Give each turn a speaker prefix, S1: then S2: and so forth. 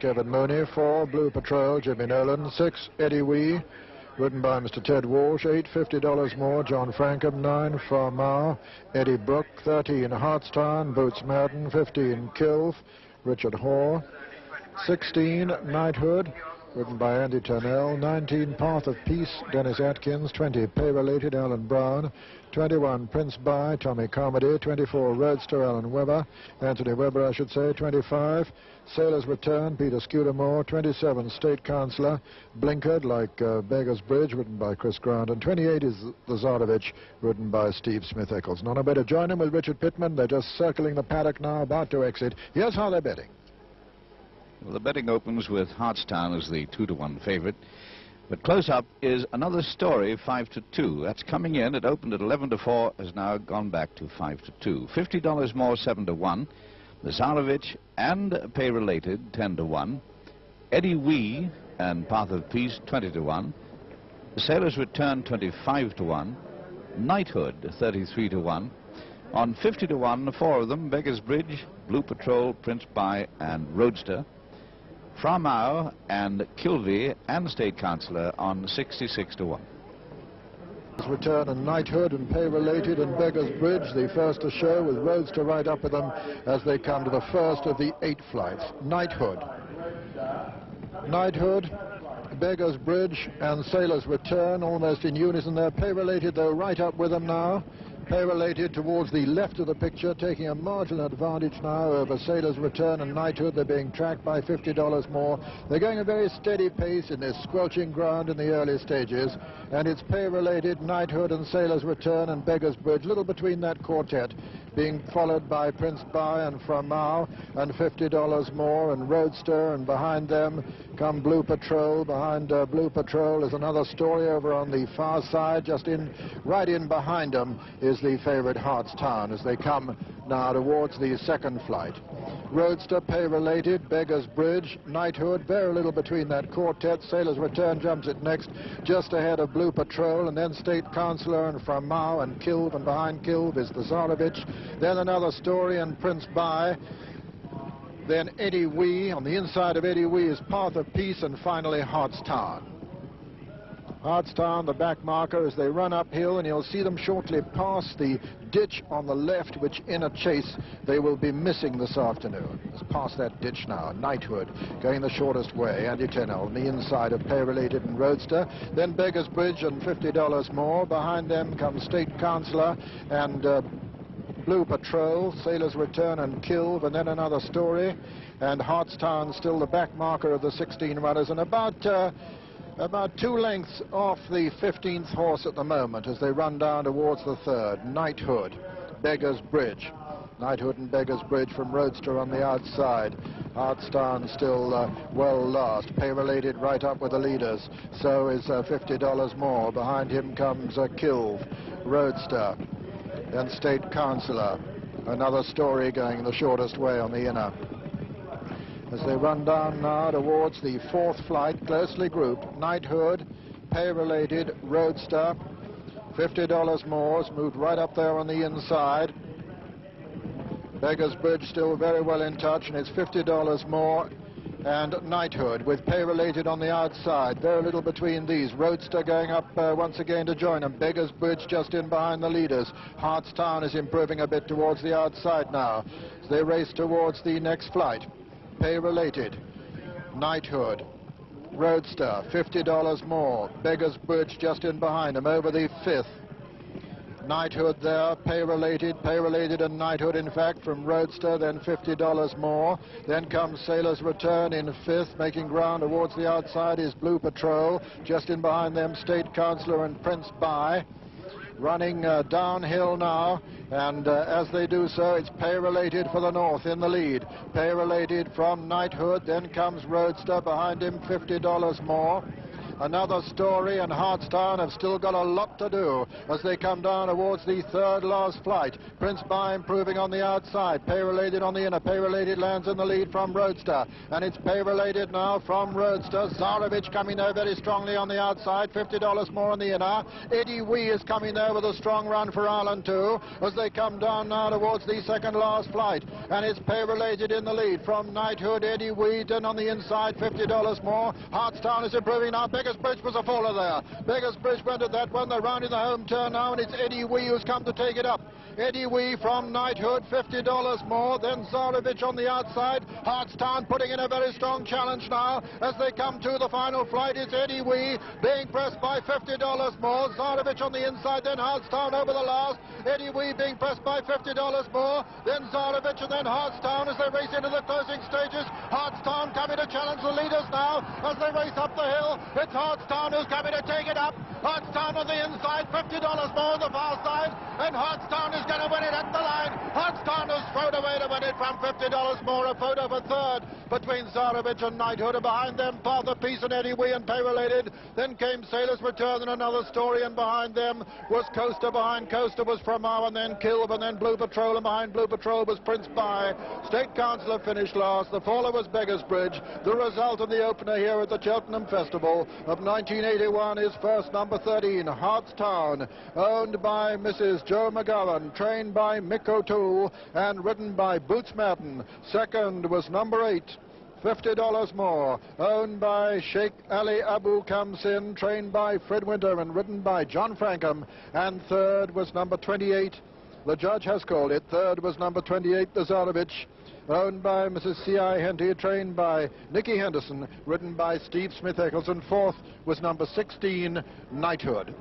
S1: Kevin Mooney. 4, Blue Patrol, Jimmy Nolan. 6, Eddie Wee, ridden by Mr. Ted Walsh. 8, $50 more, John Frankham. 9, Farmar, Eddie Brooke. 13, Hartstown, Boots Madden. 15, Kilv, Richard Hoare. 16, Knighthood, ridden by Andy Turnell. 19, Path of Peace, Dennis Atkins. 20, Pay Related, Alan Brown. 21, Prince By, Tommy Comedy. 24, Roadster, Alan Webber, Anthony Webber, I should say. 25, Sailor's Return, Peter Scudamore. 27, State Councillor, Blinkered, like Beggar's Bridge, written by Chris Grant. And 28 is The Tsarevich, written by Steve Smith-Eccles. None better join him with Richard Pittman. They're just circling the paddock now, about to exit. Here's how they're betting.
S2: Well, the betting opens with Hartstown as the 2-to-1 favorite. But close up is Another Story, 5-2. That's coming in. It opened at 11-4, has now gone back to 5-2. $50 more, 7-1. The Tsarevich and Pay Related, 10-1. Eddie Wee and Path of Peace, 20-1. The Sailor's Return, 25-1. Knighthood, 33-1. On 50-1, 4 of them: Beggar's Bridge, Blue Patrol, Prince By, and Roadster. Framau and Kilvey and State Councillor on 66-1.
S1: Return and Knighthood and Pay Related and Beggar's Bridge, the first to show, with Roadster right up with them as they come to the first of the 8 flights. Knighthood, Beggar's Bridge and Sailor's Return almost in unison there. Pay Related, though, right up with them now. Pay Related towards the left of the picture, taking a marginal advantage now over Sailor's Return and Knighthood. They're being tracked by $50 more. They're going a very steady pace in this squelching ground in the early stages, and it's Pay Related, Knighthood and Sailor's Return and Beggar's Bridge, little between that quartet, being followed by Prince By and Framau and $50 more and Roadster, and behind them come Blue Patrol. Behind Blue Patrol is Another Story over on the far side. Just right in behind them is the favorite Hartstown as they come now towards the second flight. Roadster, Pay Related, Beggar's Bridge, Knighthood, very little between that quartet. Sailor's Return jumps it next, just ahead of Blue Patrol, and then State Councillor and Framau and Kilv, and behind Kilv is the Tsarevich, then Another Story and Prince By, then Eddie Wee. On the inside of Eddie Wee is Path of Peace, and finally Hartstown. Hartstown, the back marker, as they run uphill, and you'll see them shortly pass the ditch on the left, which in a chase they will be missing this afternoon. It's past that ditch now. Knighthood going the shortest way. Andy Turnell on the inside of Pay Related and Roadster. Then Beggar's Bridge and $50 more. Behind them comes State Councillor and Blue Patrol, Sailor's Return and Kilv, and then Another Story. And Hartstown still the back marker of the 16 runners, and about 2 lengths off the 15th horse at the moment as they run down towards the third. Knighthood, Beggar's Bridge. Knighthood and Beggar's Bridge from Roadster on the outside. Hartstown still well last. Pay Related right up with the leaders. So is $50 more. Behind him comes Kilv, Roadster, and State Councillor. Another Story going the shortest way on the inner. As they run down now towards the 4th flight, closely grouped. Knighthood, Pay Related, Roadster, $50 more, has moved right up there on the inside. Beggar's Bridge still very well in touch, and it's $50 more. And Knighthood with Pay Related on the outside. Very little between these. Roadster going up once again to join them. Beggar's Bridge just in behind the leaders. Hartstown is improving a bit towards the outside now as they race towards the next flight. Pay Related, Knighthood, Roadster, $50 more. Beggar's Bridge just in behind them over the 5th. Knighthood there, Pay Related and Knighthood, in fact, from Roadster, then $50 more. Then comes Sailor's Return in 5th, making ground towards the outside is Blue Patrol. Just in behind them, State Councillor and Prince By. Running downhill now, and as they do so, it's Pay Related for the north in the lead. Pay Related from Knighthood, then comes Roadster, behind him $50 more. Another Story and Hartstown have still got a lot to do as they come down towards the third last flight. Prince By improving on the outside. Pay Related on the inner. Pay Related lands in the lead from Roadster. And it's Pay Related now from Roadster. Zarovich coming there very strongly on the outside. $50 more on the inner. Eddie Wee is coming there with a strong run for Ireland too as they come down now towards the second last flight. And it's Pay Related in the lead from Knighthood. Eddie Wee then on the inside. $50 more. Hartstown is improving now. Biggest Bridge was a faller there. Biggest Bridge went at that one. They're rounding the home turn now, and it's Eddie Wee who's come to take it up. Eddie Wee from Knighthood, $50 more. Then Zarovich on the outside. Hartstown putting in a very strong challenge now as they come to the final flight. It's Eddie Wee being pressed by $50 more. Zarovich on the inside, then Hartstown over the last. Eddie Wee being pressed by $50 more. Then Zarovich and then Hartstown as they race into the closing stages. Hartstown coming to challenge the leaders now as they race up the hill. It's Hartstown who's coming to take it up. Hartstown on the inside, $50 more on the far side, and Hartstown is going to win it at the line. Hartstown has thrown away to win it from $50 more. A photo for third between Zarovich and Knighthood, and behind them Path of Peace and Eddie Wee and Pay Related. Then came Sailor's Return and Another Story, and behind them was Coaster. Behind Coaster was Framau, and then Kilb, and then Blue Patrol, and behind Blue Patrol was Prince By. State Councillor finished last. The faller was Beggars Bridge. The result of the opener here at the Cheltenham Festival of 1981 is first number 13, Hartstown, owned by Mrs. Joe McGowan, trained by Mick O'Toole, and ridden by Boots Madden. Second was number 8, $50 more, owned by Sheikh Ali Abu Kamsin, trained by Fred Winter and ridden by John Frankham. And third was number 28. The judge has called it. Third was number 28, the Zarovich, owned by Mrs. C.I. Henty, trained by Nicky Henderson, ridden by Steve Smith-Eccles. And fourth was number 16, Knighthood.